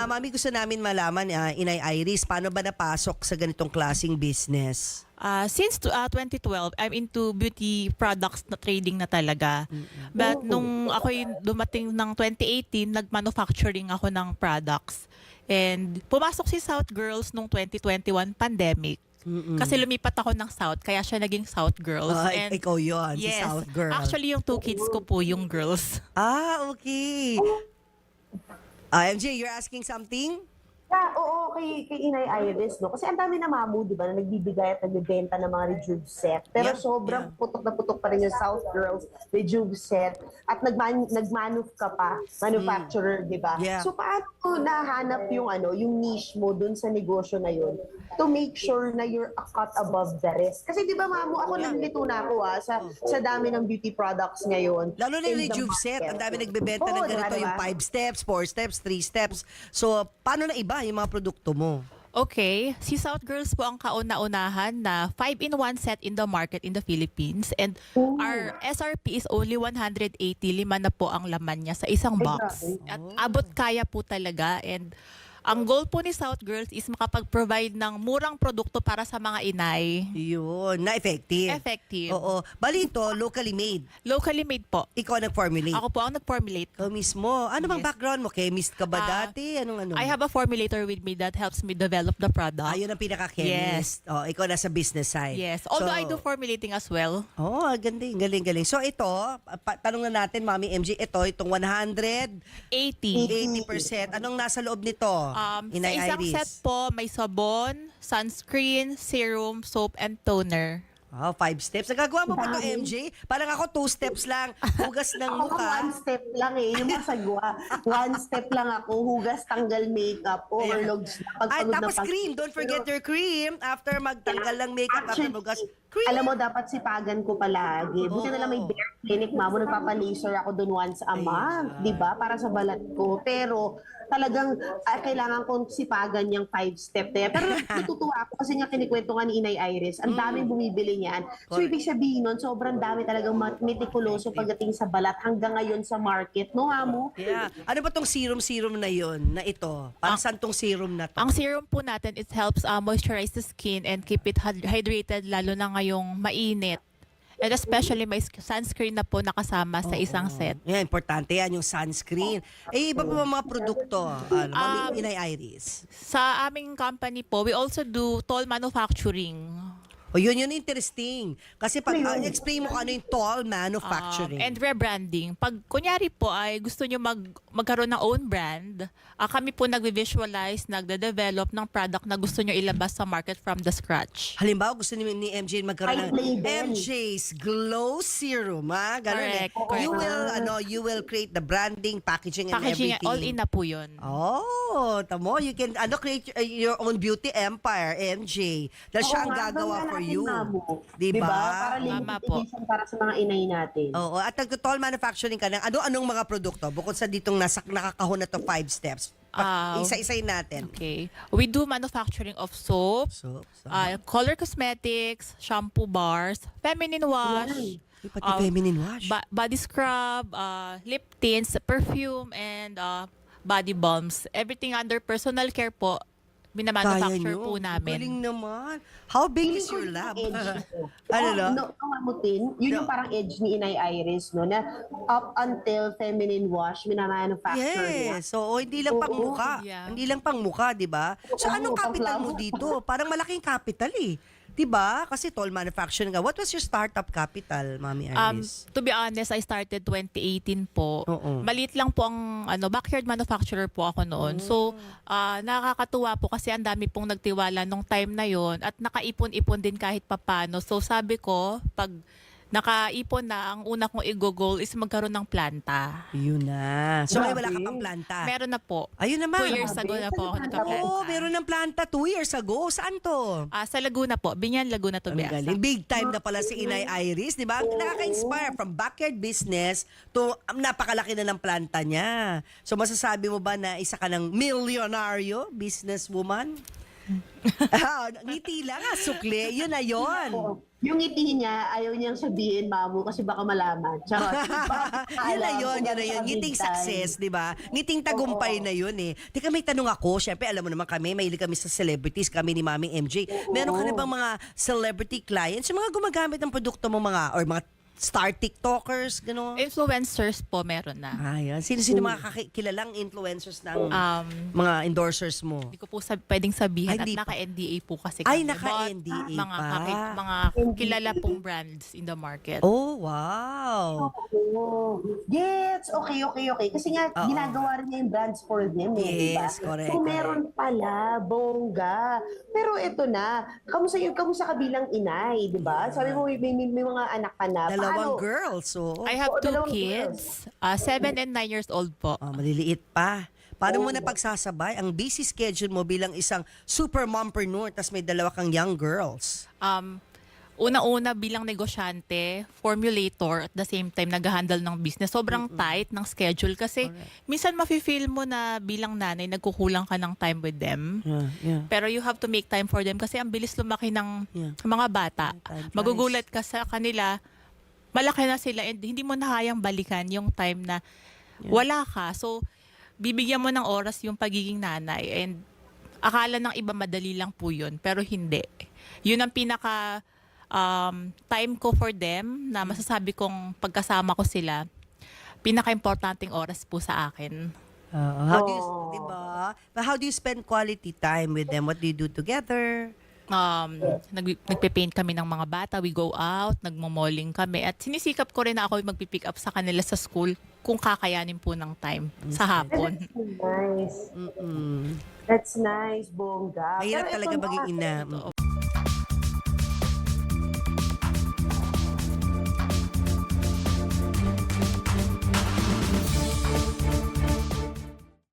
Mami, gusto namin malaman, Inay Iris, paano ba napasok sa ganitong klaseng business? Since 2012, I'm into beauty products na trading na talaga. But nung ako'y dumating ng 2018, nag-manufacturing ako ng products. And pumasok si South Girls nung 2021 pandemic. Kasi lumipat ako ng South, kaya siya naging South Girls. And Ikaw yun, si yes, South Girl. actually yung 2 kids ko po yung girls. Okay. MJ, you're asking something? Oo, kay Inay Iris, no? Kasi ang dami na mamu, di ba, na nagbibigay at nagbibenta ng mga Rejuve set. Pero Yeah, sobrang putok na putok pa rin yung South Girls Rejuve set. At nagmanuf ka pa, manufacturer, di ba? Yeah. So paano mo nahanap yung niche mo dun sa negosyo na yun to make sure na you're a cut above the rest? Kasi di ba, mamu, ako nalilito na ako sa dami ng beauty products ngayon. Lalo na yung in the Rejuve set. market. Ang dami nagbebenta ng Oo, ganito, diba? yung 5 steps, 4 steps, 3 steps. So, paano na iba yung mga produkto mo? Okay, si South Girls po ang kauna-unahan na 5-in-1 set in the market in the Philippines, and our SRP is only 180, 5 na po ang laman niya sa isang box. At abot kaya po talaga, and ang goal po ni South Girls is makapag-provide ng murang produkto para sa mga inay. Yun, na effective. Effective. Oo. Bali ito, locally made. Locally made po. Ikaw nag-formulate. Ako po ang nag-formulate. Ikaw mismo. Ano bang Yes. background mo? Chemist ka ba Ah, dati? Anong? I have a formulator with me that helps me develop the product. Ayun ang pinaka-chemist. Oh, ikaw nasa business side. Yes. Although So, I do formulating as well. Oh, galing. So ito, tanong na natin, Mami MJ, itong 80. 180%. Anong nasa loob nito? Sa Inay isang Iris? set po, may sabon, sunscreen, serum, soap, and toner. Oh, 5 steps. Nagagawa mo ba ito, MJ? Parang ako 2 steps lang. Hugas ng Ako mukha. 1 step lang yung masagwa. 1 step lang ako, hugas, tanggal makeup, overloads na Ay, pagpagod tapos cream. Don't forget your cream. After magtanggal ng makeup, after maghugas, cream. Alam mo, dapat sipagan ko palagi. Buti na lang may bare clinic, mamo. Nagpapa-laser ako dun once a month, di ba? Para sa balat ko. Pero talagang kailangan kong sipagan yung 5-step na yan. Pero natutuwa ako kasi nga kinikwento nga ni Inay Iris, ang daming bumibili niyan. So ibig sabihin nun, sobrang dami talagang metikuloso pagdating sa balat hanggang ngayon sa market. No, amo? Yeah. Ano ba tong serum na yon na ito? Para saan tong serum na to? Ang serum po natin, it helps moisturize the skin and keep it hydrated lalo na ngayong mainit. And especially may sunscreen na po nakasama sa isang set. Yeah, importante yan, yung sunscreen. Iba pa ba mga produkto? Mami Inay Iris. Sa aming company po, we also do toll manufacturing. O yun interesting. Kasi pag explain mo kung ano yung tall manufacturing. And rebranding. Pag kunyari po ay gusto nyo magkaroon ng own brand, kami po nag-visualize, nagde-develop ng product na gusto nyo ilabas sa market from the scratch. Halimbawa, gusto ni MJ magkaroon ng White label. MJ's Glow Serum, ha? Ganun Correct, eh. correct. You will create the branding, packaging, and Packaging, everything. all in na po yun. Oh, tamo, you can create your own beauty empire, MJ. Dahil siya ang gagawa for you. Diba? Diba? Para Tama limited po. edition para sa mga inay natin. Oo, at nag-toll manufacturing ka ng ano-anong mga produkto bukod sa ditong nakakahon na to 5 steps. Isa-isayin natin. Okay. We do manufacturing of soap, So, color cosmetics, shampoo bars, feminine wash, pati feminine wash. body scrub, lip tints, perfume, and body balms. Everything under personal care po, binamanufacture po namin. Galing naman. How big is your lab? Ano no? No, Mamutin, yun yung parang edge ni Inay Iris, no? Na up until feminine wash, minamanufacture niya. Yes. So, hindi lang pang mukha. Yeah. Hindi lang pang mukha, di ba? So, anong capital mo dito? Parang malaking capital eh. Di ba? Kasi toll manufacturing nga. What was your startup capital, Mami Iris? To be honest, I started 2018 po. Oo. Maliit lang po ang backyard manufacturer po ako noon. So, nakakatuwa po kasi ang dami pong nagtiwala nung time na yon at nakaipon-ipon din kahit papano. So, sabi ko, pag nakaipon na, ang una kong i-goal is magkaroon ng planta. Yun na. So, ay Grabe. wala ka pang planta. Meron na po. Ayun naman. 2 years ago na po ako nagka-planta. Oo, meron ng planta 2 years ago. Saan to? Sa Laguna po. Binyan, Laguna to be Ang galing. exact. Big time na pala si Inay Iris, di ba? Nakaka-inspire from backyard business to napakalaki na ng planta niya. So masasabi mo ba na isa ka ng milyonaryo businesswoman? Ngiti lang, sukli. Yun na yun. Oo. Yung ngiti niya, ayaw niyang sabihin, Mamu, kasi baka malaman. Charot. Yun na yun, yun na yun. Ngiting success, di ba? Ngiting tagumpay na yun eh. Teka, may tanong ako. Siyempre, alam mo naman kami, mahilig kami sa celebrities, kami ni Mami MJ. Meron ka na bang mga celebrity clients? Yung mga gumagamit ng produkto mo or mga star TikTokers, gano'n? Influencers po meron na. Ayan. Sino-sino mga kilalang influencers ng mga endorsers mo? Hindi ko po pwedeng sabihin Ay, at hindi pa. naka-NDA po kasi Ay, kami. naka-NDA But, mga, pa. mga kilala pong brands in the market. Oh, wow. Oo. Yes, okay. Kasi nga, Oo. ginagawa rin niya yung brands for them. Yes, diba? correct, So, meron pala, bongga. Pero eto na, kamusta ka bilang inay, di ba? Sabi mo, may mga anak ka na. Dalawang Paano? girls, so. I have two dalawang kids, 7 and 9 years old po. Maliliit pa. Paano mo na pagsasabay ang busy schedule mo bilang isang super mompreneur tas may dalawa kang young girls? Una-una bilang negosyante, formulator, at the same time nag-handle ng business. Sobrang tight ng schedule kasi minsan mafe-feel mo na bilang nanay nagkukulang ka ng time with them. Yeah. Pero you have to make time for them kasi ang bilis lumaki ng Yeah. mga bata. Time flies. Magugulat ka sa kanila, malaki na sila and hindi mo na kayang balikan yung time na wala ka. So, bibigyan mo ng oras yung pagiging nanay and akala ng iba madali lang po yun, pero hindi. Yun ang pinaka time ko for them na masasabi kong pagkasama ko sila, pinaka-importanting oras po sa akin. How do you, diba? But how do you spend quality time with them? What do you do together? Nagpe-paint kami ng mga bata, we go out, nagmo-malling kami at sinisikap ko rin na ako yung magpipick up sa kanila sa school kung kakayanin po ng time sa hapon. Nice. Mm-mm. That's nice, bongga. Mahirap Pero talaga eto na, maging ina. Totoo